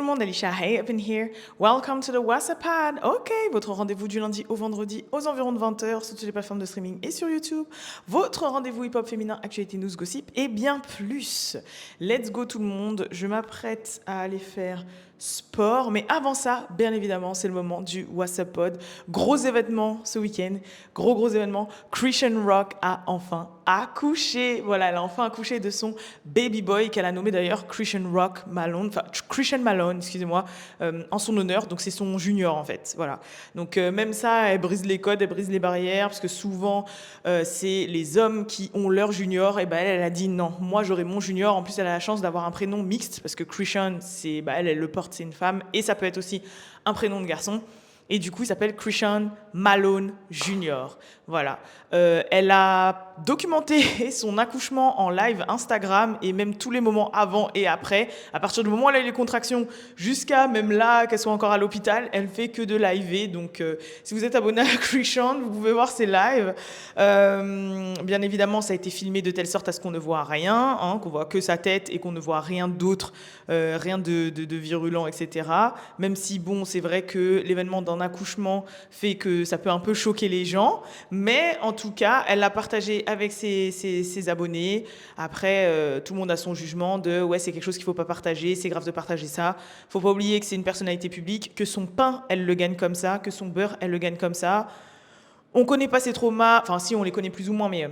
monde, Alicia Hey up in here. Welcome to the WhatsApp Pod. Ok, votre rendez-vous du lundi au vendredi aux environs de 20h sur toutes les plateformes de streaming et sur YouTube. Votre rendez-vous hip-hop féminin, actualité, news, gossip et bien plus. Let's go tout le monde. Je m'apprête à aller faire sport. Mais avant ça, bien évidemment, c'est le moment du WhatsApp Pod. Gros événement ce week-end. Gros événement. Christian Rock a enfin accouché. Voilà, elle a enfin accouché de son baby boy qu'elle a nommé d'ailleurs Christian Rock Malone. Enfin, Christian Malone, excusez-moi, en son honneur. Donc c'est son junior en fait. Voilà. Donc même ça, elle brise les codes, elle brise les barrières parce que souvent c'est les hommes qui ont leur junior. Et ben elle a dit non, moi j'aurai mon junior. En plus, elle a la chance d'avoir un prénom mixte parce que Christian, c'est elle le porte, c'est une femme et ça peut être aussi un prénom de garçon. Et du coup, il s'appelle Christian Malone Jr. Voilà. Elle a documenté son accouchement en live Instagram et même tous les moments avant et après. À partir du moment où elle a eu les contractions jusqu'à même là, qu'elle soit encore à l'hôpital, elle fait que de liver. Donc, si vous êtes abonné à Christian, vous pouvez voir ses lives. Bien évidemment, ça a été filmé de telle sorte à ce qu'on ne voit rien, hein, qu'on voit que sa tête et qu'on ne voit rien d'autre, rien de virulent, etc. Même si, bon, c'est vrai que l'événement d'un accouchement fait que ça peut un peu choquer les gens, mais en tout cas, elle l'a partagé avec ses abonnés. Après, tout le monde a son jugement de ouais, c'est quelque chose qu'il faut pas partager, c'est grave de partager ça. Faut pas oublier que c'est une personnalité publique, que son pain, elle le gagne comme ça, que son beurre, elle le gagne comme ça. On connaît pas ses traumas, enfin si, on les connaît plus ou moins, mais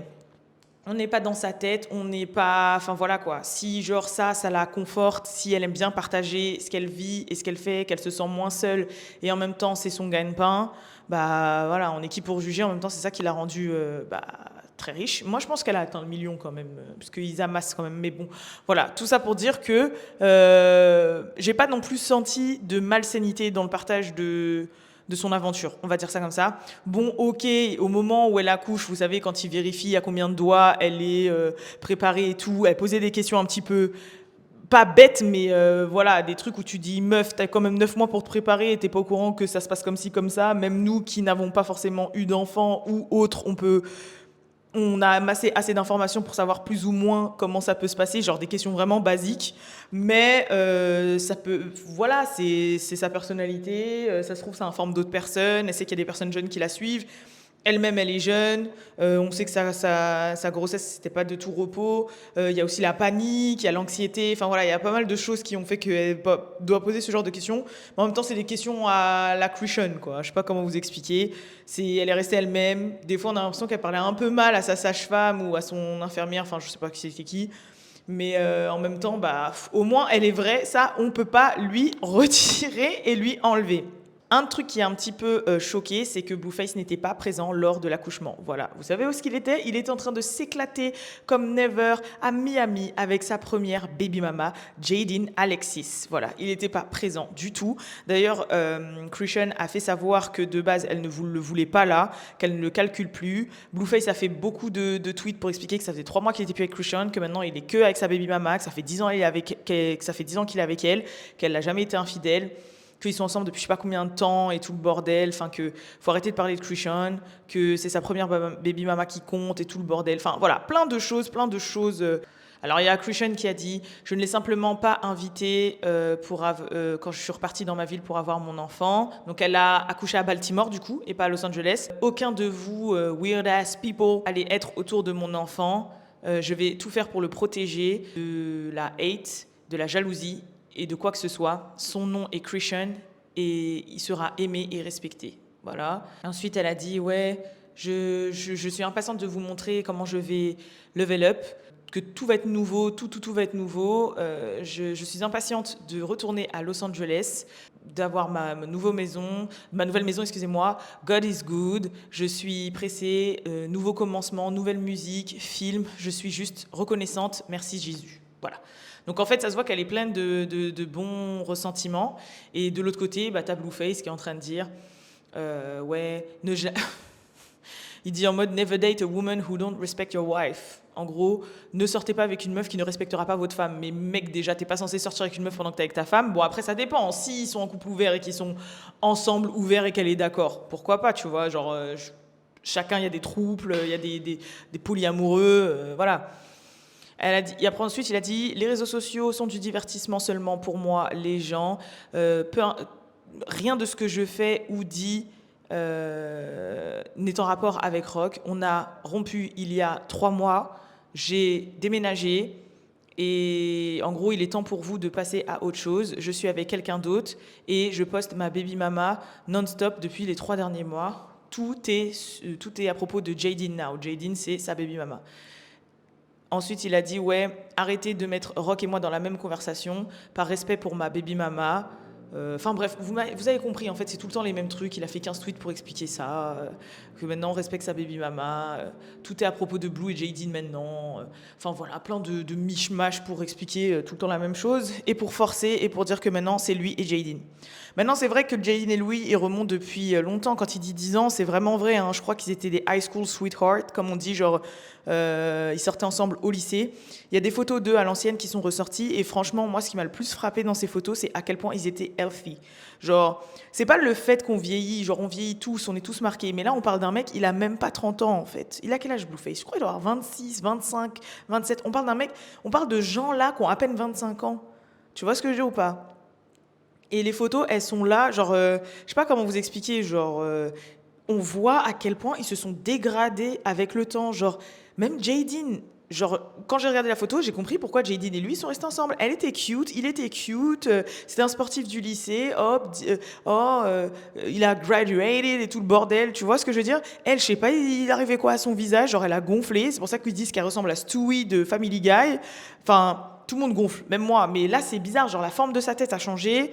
on n'est pas dans sa tête, on n'est pas... Enfin voilà quoi. Si genre ça la conforte, si elle aime bien partager ce qu'elle vit et ce qu'elle fait, qu'elle se sent moins seule et en même temps c'est son gagne-pain, bah voilà, on est qui pour juger. En même temps, c'est ça qui l'a rendue très riche. Moi, je pense qu'elle a atteint le million quand même, parce qu'ils amassent quand même. Mais bon, voilà, tout ça pour dire que j'ai pas non plus senti de malsénité dans le partage de son aventure, on va dire ça comme ça. Bon, ok, au moment où elle accouche, vous savez, quand il vérifie à combien de doigts elle est préparée et tout, elle posait des questions un petit peu, pas bêtes, mais voilà, des trucs où tu dis, meuf, t'as quand même 9 mois pour te préparer et t'es pas au courant que ça se passe comme ci, comme ça. Même nous qui n'avons pas forcément eu d'enfants ou autres, on a amassé assez d'informations pour savoir plus ou moins comment ça peut se passer, genre des questions vraiment basiques. Mais ça peut, voilà, c'est sa personnalité. Ça se trouve, ça informe d'autres personnes. Elle sait qu'il y a des personnes jeunes qui la suivent. Elle-même, elle est jeune. On sait que sa grossesse, c'était pas de tout repos. Il y a aussi la panique, il y a l'anxiété. Enfin voilà, il y a pas mal de choses qui ont fait qu'elle doit poser ce genre de questions. Mais en même temps, c'est des questions à la Christian, quoi. Je sais pas comment vous expliquer. Elle est restée elle-même. Des fois, on a l'impression qu'elle parlait un peu mal à sa sage-femme ou à son infirmière. Enfin, je sais pas qui c'était qui. Mais en même temps, au moins, elle est vraie. Ça, on peut pas lui retirer et lui enlever. Un truc qui a un petit peu choqué, c'est que Blueface n'était pas présent lors de l'accouchement. Voilà, vous savez où est-ce qu'il était? Il était en train de s'éclater comme never à Miami avec sa première baby mama, Jaden Alexis. Voilà, il n'était pas présent du tout. D'ailleurs, Christian a fait savoir que de base, elle ne le voulait pas là, qu'elle ne le calcule plus. Blueface a fait beaucoup de tweets pour expliquer que ça faisait 3 mois qu'il était plus avec Christian, que maintenant il est que avec sa baby mama, que ça fait 10 ans qu'il est avec elle, qu'elle n'a jamais été infidèle, qu'ils sont ensemble depuis je sais pas combien de temps et tout le bordel, enfin que faut arrêter de parler de Christian, que c'est sa première baby mama qui compte et tout le bordel, enfin voilà, plein de choses. Alors il y a Christian qui a dit je ne l'ai simplement pas invité quand je suis repartie dans ma ville pour avoir mon enfant. Donc elle a accouché à Baltimore du coup et pas à Los Angeles. Aucun de vous weird ass people allez être autour de mon enfant. Je vais tout faire pour le protéger de la hate, de la jalousie et de quoi que ce soit. Son nom est Christian et il sera aimé et respecté. Voilà. Ensuite, elle a dit ouais, je suis impatiente de vous montrer comment je vais level up, que tout va être nouveau, tout va être nouveau. Je suis impatiente de retourner à Los Angeles, d'avoir ma nouvelle maison, excusez-moi. God is good. Je suis pressée. Nouveau commencement, nouvelle musique, film. Je suis juste reconnaissante. Merci Jésus. Voilà. Donc en fait, ça se voit qu'elle est pleine de bons ressentiments. Et de l'autre côté, t'as Blueface qui est en train de dire ouais, il dit en mode never date a woman who don't respect your wife. En gros, ne sortez pas avec une meuf qui ne respectera pas votre femme. Mais mec, déjà, t'es pas censé sortir avec une meuf pendant que t'es avec ta femme. Bon, après, ça dépend. S'ils sont en couple ouvert et qu'ils sont ensemble ouverts et qu'elle est d'accord, pourquoi pas, tu vois. Genre, chacun, il y a des troubles, il y a des polyamoureux, voilà. Elle a dit, et après ensuite, il a dit, les réseaux sociaux sont du divertissement seulement pour moi, les gens. Peu, rien de ce que je fais ou dis n'est en rapport avec Rock. On a rompu il y a 3 mois. J'ai déménagé. Et en gros, il est temps pour vous de passer à autre chose. Je suis avec quelqu'un d'autre et je poste ma baby mama non-stop depuis les 3 derniers mois. Tout est à propos de Jadine now. Jadine, c'est sa baby mama. Ensuite, il a dit, ouais, arrêtez de mettre Rock et moi dans la même conversation, par respect pour ma baby mama. Enfin bref, vous avez compris, en fait, c'est tout le temps les mêmes trucs. Il a fait 15 tweets pour expliquer ça, que maintenant on respecte sa baby mama. Tout est à propos de Blue et Jadine maintenant. Enfin voilà, plein de mishmash pour expliquer tout le temps la même chose, et pour forcer, et pour dire que maintenant c'est lui et Jadine. Maintenant, c'est vrai que Jadine et Louis, ils remontent depuis longtemps. Quand il dit 10 ans, c'est vraiment vrai, hein. Je crois qu'ils étaient des high school sweethearts, comme on dit, genre, ils sortaient ensemble au lycée. Il y a des photos d'eux à l'ancienne qui sont ressorties, et franchement, moi, ce qui m'a le plus frappé dans ces photos, c'est à quel point ils étaient healthy. Genre, c'est pas le fait qu'on vieillit, genre, on vieillit tous, on est tous marqués. Mais là, on parle d'un mec, il a même pas 30 ans, en fait. Il a quel âge, Blueface? Je crois qu'il doit avoir 26, 25, 27. On parle d'un mec, on parle de gens là qui ont à peine 25 ans. Tu vois ce que je dis ou pas? Et les photos, elles sont là, genre, je sais pas comment vous expliquer, genre, on voit à quel point ils se sont dégradés avec le temps. Genre, même Jadine, genre, quand j'ai regardé la photo, j'ai compris pourquoi Jadine et lui sont restés ensemble. Elle était cute, il était cute, c'était un sportif du lycée, hop, il a graduated et tout le bordel, tu vois ce que je veux dire? Elle, je sais pas, il arrivait quoi à son visage, genre, elle a gonflé, c'est pour ça qu'ils disent qu'elle ressemble à Stewie de Family Guy. Enfin, tout le monde gonfle, même moi, mais là, c'est bizarre, genre, la forme de sa tête a changé.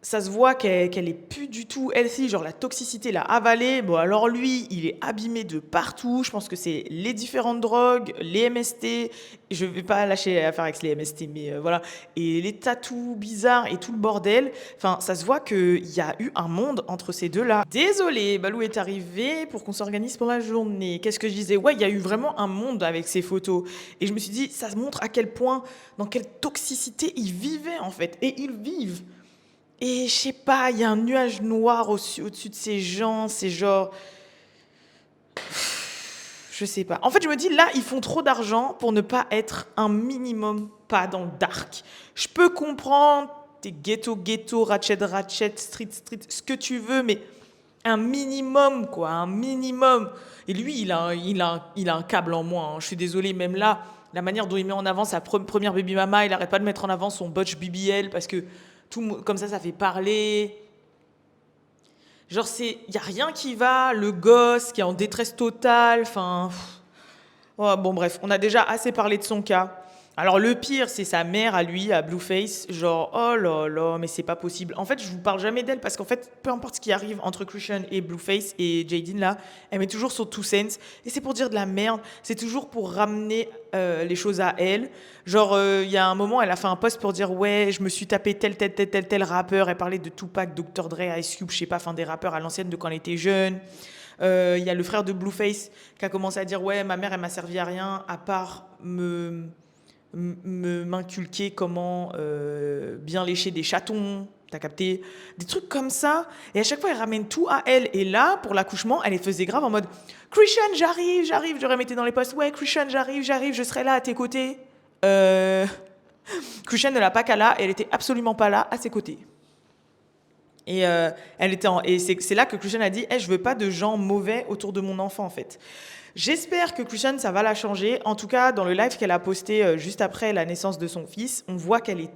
Ça se voit qu'elle est plus du tout healthy, genre la toxicité l'a avalée. Bon, alors lui, il est abîmé de partout. Je pense que c'est les différentes drogues, les MST. Je vais pas lâcher l'affaire avec les MST, mais voilà. Et les tatous bizarres et tout le bordel. Enfin, ça se voit qu'il y a eu un monde entre ces deux-là. Désolée, Balou est arrivé pour qu'on s'organise pour la journée. Qu'est-ce que je disais? Ouais, il y a eu vraiment un monde avec ces photos. Et je me suis dit, ça montre à quel point, dans quelle toxicité ils vivaient en fait. Et ils vivent. Et je sais pas, il y a un nuage noir au-dessus de ces gens, c'est genre, je sais pas. En fait, je me dis, là, ils font trop d'argent pour ne pas être un minimum pas dans le dark. Je peux comprendre, t'es ghetto, ratchet, street, ce que tu veux, mais un minimum, quoi, un minimum. Et lui, il a un câble en moins, hein. Je suis désolée, même là, la manière dont il met en avant sa première baby mama, il arrête pas de mettre en avant son botch BBL parce que comme ça fait parler. Genre, il n'y a rien qui va, le gosse qui est en détresse totale, enfin... Oh, bon, bref, on a déjà assez parlé de son cas. Alors, le pire, c'est sa mère à lui, à Blueface. Genre, oh là là, mais c'est pas possible. En fait, je vous parle jamais d'elle parce qu'en fait, peu importe ce qui arrive entre Christian et Blueface et Jadine, là, elle met toujours son 2 cents. Et c'est pour dire de la merde. C'est toujours pour ramener les choses à elle. Genre, il y a un moment, elle a fait un post pour dire, ouais, je me suis tapé tel rappeur. Elle parlait de Tupac, Dr. Dre, Ice Cube, je sais pas, enfin, des rappeurs à l'ancienne de quand elle était jeune. Il y a le frère de Blueface qui a commencé à dire, ouais, ma mère, elle m'a servi à rien à part m'inculquer comment bien lécher des chatons, t'as capté? Des trucs comme ça. Et à chaque fois, elle ramène tout à elle. Et là, pour l'accouchement, elle les faisait grave en mode Christian, j'arrive. Je remettais dans les posts, ouais, Christian, j'arrive, je serai là à tes côtés. Christian ne l'a pas qu'à là, elle était absolument pas là à ses côtés. Et c'est là que Christian a dit, hey, je veux pas de gens mauvais autour de mon enfant en fait. J'espère que Christian, ça va la changer. En tout cas, dans le live qu'elle a posté juste après la naissance de son fils, on voit qu'elle est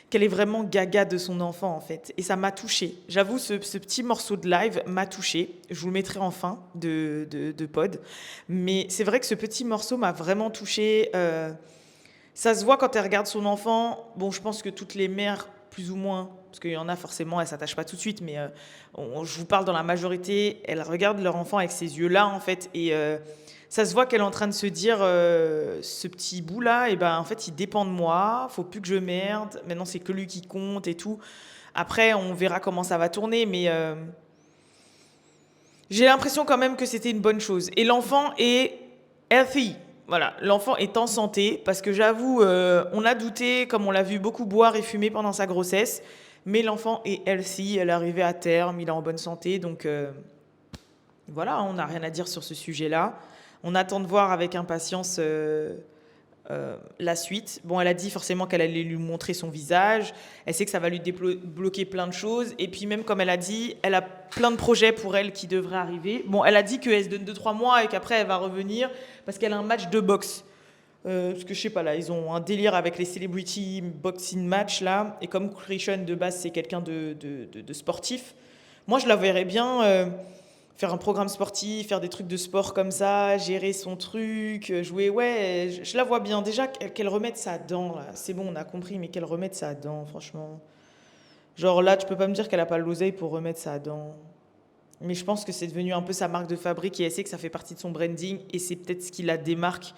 qu'elle est vraiment gaga de son enfant en fait. Et ça m'a touchée. J'avoue, ce petit morceau de live m'a touchée. Je vous le mettrai en fin de pod. Mais c'est vrai que ce petit morceau m'a vraiment touchée. Ça se voit quand elle regarde son enfant. Bon, je pense que toutes les mères, plus ou moins, parce qu'il y en a forcément, elles ne s'attachent pas tout de suite, mais je vous parle dans la majorité, elles regardent leur enfant avec ces yeux-là, en fait, et ça se voit qu'elle est en train de se dire, ce petit bout-là, et ben, en fait, il dépend de moi, faut plus que je merde, maintenant c'est que lui qui compte et tout. Après, on verra comment ça va tourner, mais j'ai l'impression quand même que c'était une bonne chose. Et l'enfant est healthy. Voilà, l'enfant est en santé, parce que j'avoue, on a douté, comme on l'a vu beaucoup boire et fumer pendant sa grossesse, mais l'enfant est healthy, elle est arrivée à terme, il est en bonne santé, donc voilà, on n'a rien à dire sur ce sujet-là. On attend de voir avec impatience la suite. Bon, elle a dit forcément qu'elle allait lui montrer son visage. Elle sait que ça va lui débloquer plein de choses. Et puis même, comme elle a dit, elle a plein de projets pour elle qui devraient arriver. Bon, elle a dit qu'elle se donne 2-3 mois et qu'après, elle va revenir parce qu'elle a un match de boxe. Parce que je sais pas, là, ils ont un délire avec les celebrity boxing match, là. Et comme Christian, de base, c'est quelqu'un de sportif, moi, je la verrais bien faire un programme sportif, faire des trucs de sport comme ça, gérer son truc, jouer. Ouais, je la vois bien. Déjà, qu'elle remette sa dent, là. C'est bon, on a compris, mais qu'elle remette sa dent, franchement. Genre là, tu peux pas me dire qu'elle a pas l'oseille pour remettre sa dent. Mais je pense que c'est devenu un peu sa marque de fabrique et elle sait que ça fait partie de son branding et c'est peut-être ce qui la démarque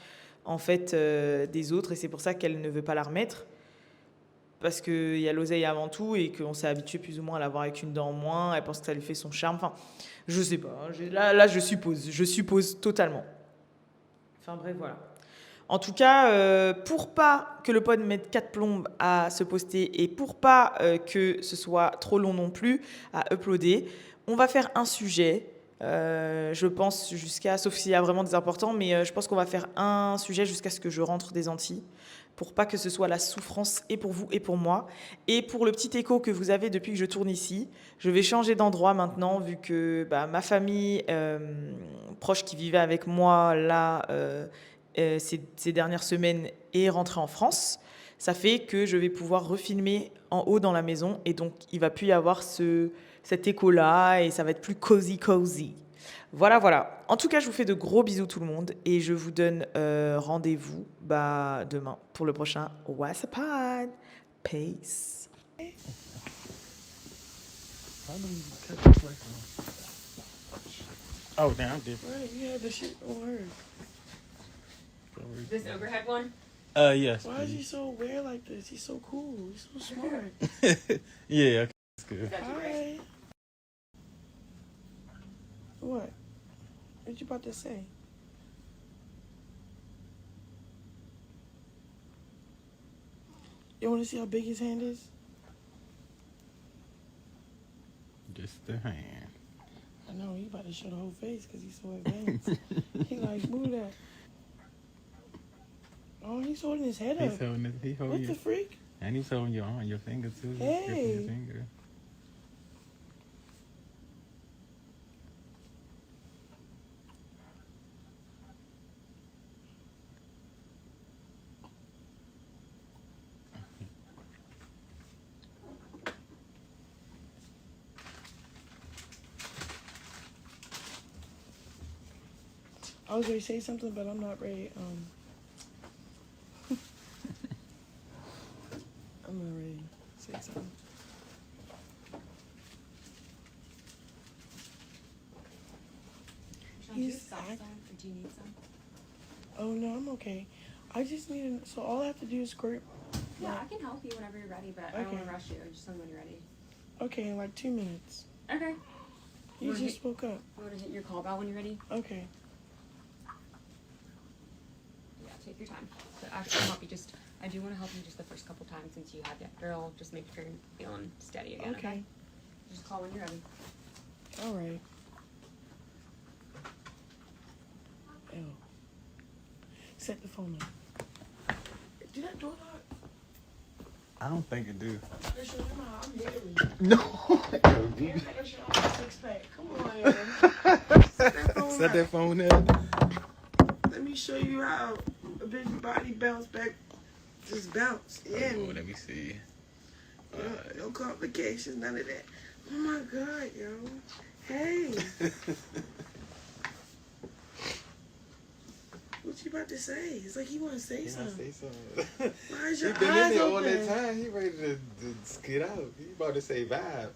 en fait des autres et c'est pour ça qu'elle ne veut pas la remettre parce qu'il y a l'oseille avant tout et qu'on s'est habitué plus ou moins à la voir avec une dent en moins. Elle pense que ça lui fait son charme. Enfin, je sais pas. Là, je suppose totalement. Enfin bref, voilà. En tout cas, pour pas que le pod mette 4 plombes à se poster et pour pas que ce soit trop long non plus à uploader, on va faire un sujet. Je pense sauf s'il y a vraiment des importants, mais je pense qu'on va faire un sujet jusqu'à ce que je rentre des Antilles, pour pas que ce soit la souffrance et pour vous et pour moi. Et pour le petit écho que vous avez depuis que je tourne ici, je vais changer d'endroit maintenant, vu que ma famille proche qui vivait avec moi là ces dernières semaines est rentrée en France. Ça fait que je vais pouvoir refilmer en haut dans la maison et donc il va plus y avoir cet écho-là et ça va être plus cozy. Voilà, voilà. En tout cas, je vous fais de gros bisous tout le monde et je vous donne rendez-vous demain pour le prochain What's Up Pod. Peace. Oh, damn, I'm different. Right, you had the shit on her. This overhead one? Yes. Why is he so weird like this? He's so cool. He's so smart. Yeah, okay, that's good. Hi. What? What you about to say? You want to see how big his hand is? Just the hand. I know, he about to show the whole face because he's so advanced. He like, move that. Oh, he's holding his head up. He's holding it. He What holding the freak? and he's holding your arm, your finger too. He's Hey. gripping your finger. I was going to say something, but I'm not ready. I'm not ready to say something. He's act- Do you need some? Oh, no, I'm okay. I just need so all I have to do is squirt. Yeah, I can help you whenever you're ready, but I don't Okay. want to rush you. Just tell me when you're ready. Okay, in like 2 minutes. Okay. You Wanna just woke up. You want to hit your call bell when you're ready? Okay. Yeah, take your time. But actually, I'll help you I do want to help you just the first couple times since you had that girl. Just make sure you're feeling steady again, okay? Okay. Just call when you're ready. All right. Ew. Set the phone up. Did that door lock? I don't think it do. I'm hairy. No. Damn, that shit on my six-pack. Come on. Set that phone there. Let me show you how a big body bounce back. Just bounce. Yeah. Oh, let me see. No complications, none of that. Oh my God, yo. Hey. What you about to say? It's like he want to say something. Why is He your been in eyes there all open? that time. He ready to skid out. He about to say vibe.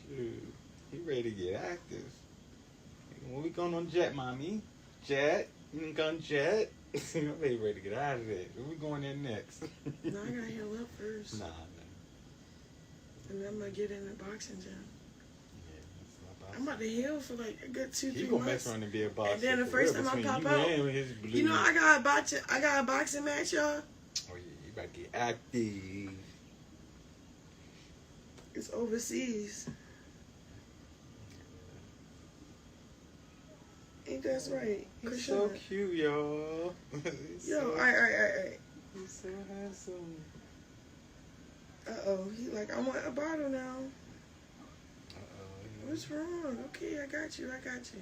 Shoot. He ready to get active. When we going on jet, mommy? Jet? You going jet? I'm ready to get out of there. Where we going in next? No, I gotta heal up first. Nah. And then I'm gonna get in the boxing gym. Yeah, that's I'm about to heal for like a good 2-3 months. He gonna mess around and be a boxer. And then the for first real, time I between pop you out, and his blue. You know, I got a boxing match, y'all. Oh yeah, you about to get active. It's overseas. Ain't that's right? He's so Krishan. cute, y'all. He's Yo, so, alright. He's so handsome. Uh-oh. He like, I want a bottle now. Uh-oh. What's wrong? Okay, I got you. I got you.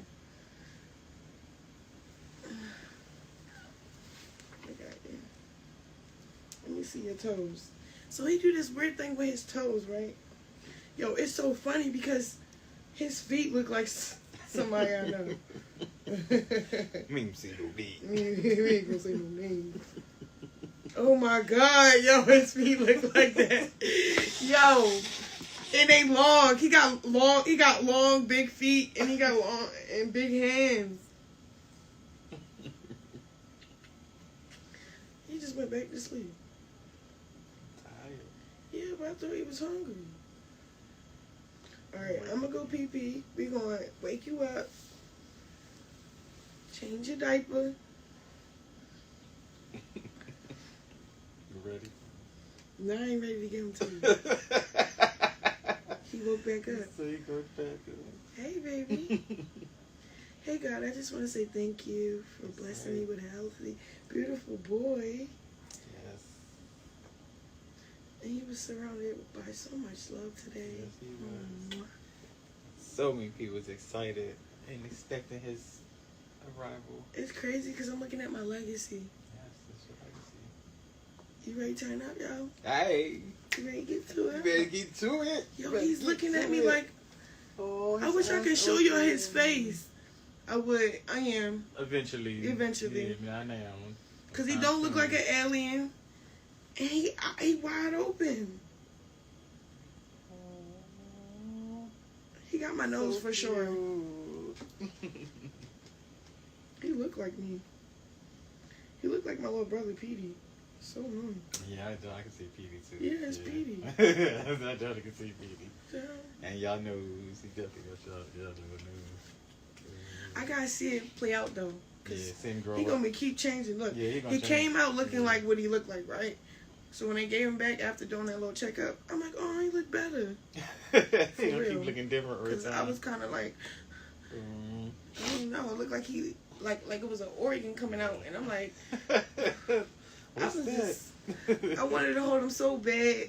Let me see your toes. So he do this weird thing with his toes, right? Yo, it's so funny because his feet look like somebody I know. Me ain't see no D. We ain't gonna say no names. Oh my God, yo, his feet look like that. Yo, and they long. He got long, big feet, and he got long and big hands. He just went back to sleep. Tired. Yeah, but I thought he was hungry. Alright, I'm gonna go pee pee. We gonna wake you up. Change your diaper. You ready? No, I ain't ready to get him to you. He woke back up. So he goes back up. Hey, baby. Hey, God, I just want to say thank you for blessing me with a healthy, beautiful boy. Yes. And he was surrounded by so much love today. Yes, he was. Mwah. So many people was excited and expecting his arrival. It's crazy because I'm looking at my legacy. Yes, that's your legacy. You ready to turn up, y'all? Hey, You ready to get to you it? better get to it. Yo, You better he's get looking to at me it. like, Oh, I his wish I eyes could show you open. his face. I would. I am. Eventually. Eventually. Yeah, I know. Because he don't look like an alien. And he wide open. He got my nose for sure. He looked like me. He looked like my little brother Petey. So annoying. Yeah, I can see Petey too. Yeah, it's Petey. I definitely can see Petey. Yeah. And y'all know he definitely got y'all know. I gotta see it play out though. Yeah, Cause see him grow he up. gonna be keep changing. Look, Yeah, he gonna he change. came out looking Yeah. like what he looked like, right? So when they gave him back after doing that little checkup, I'm like, oh, he looked better. He gonna real. keep looking different every Cause I time. was kind of like, I don't know. It looked like he like it was an organ coming out, and I'm like, What's was that? just- I wanted to hold him so bad.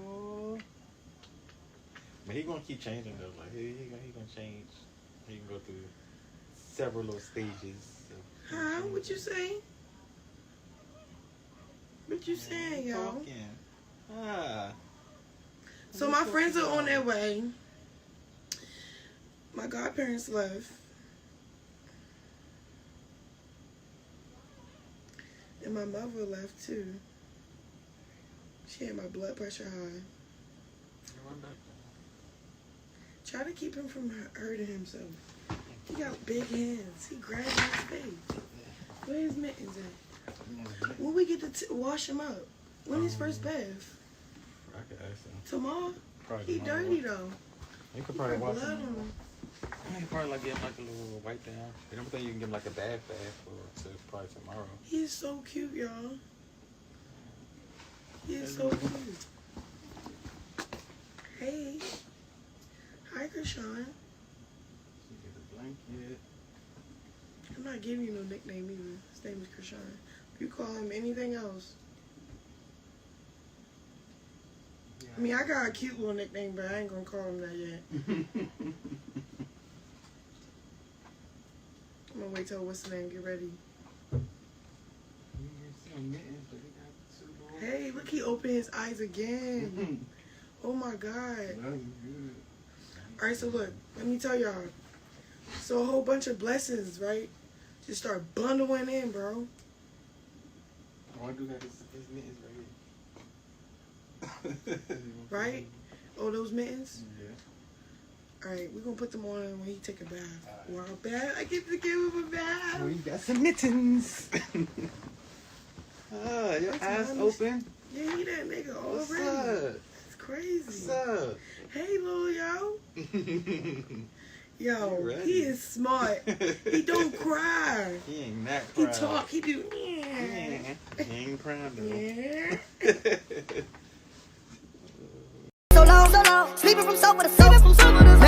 Aw. But he gonna keep changing though. Like he gonna change. He can go through several little stages. Huh? What you say? What you saying, y'all? Talking. Ah. So my friends are on their way. My godparents left. And my mother left too. She had my blood pressure high. Try to keep him from hurting himself. He got big hands. He grabbed his face. Where his mittens at? When we get to wash him up? When his first bath? I could ask him. Tomorrow? Probably He tomorrow. dirty though. You could He probably got wash blood him. on him. You probably like give him like a little wipe down. You don't think you can give him like a bath for probably tomorrow. He is so cute, y'all. He is so cute. Hey. Hi, Krishan. You get a blanket. I'm not giving you no nickname either. His name is Krishan. You call him anything else. I mean, I got a cute little nickname, but I ain't gonna call him that yet. I'm gonna wait till what's the name get ready. Hey, look, he opened his eyes again. Oh my God. Alright, so look, let me tell y'all. So a whole bunch of blessings, right? Just start bundling in, bro. I want to do that. His mittens right here. Right? Oh, those mittens? Yeah. Alright, we're gonna put them on when he take a bath. Wow, bad. I get to give him a bath. Oh, you got some mittens. Your That's eyes nice. open. Yeah, he that nigga What's already. up? It's crazy. What's up? Hey, little yo. Yo, You ready. he is smart. He don't cry. He ain't that He proud. talk. He do. Yeah. He ain't proud though. Yeah. So long, sleeping from sofa to sofa.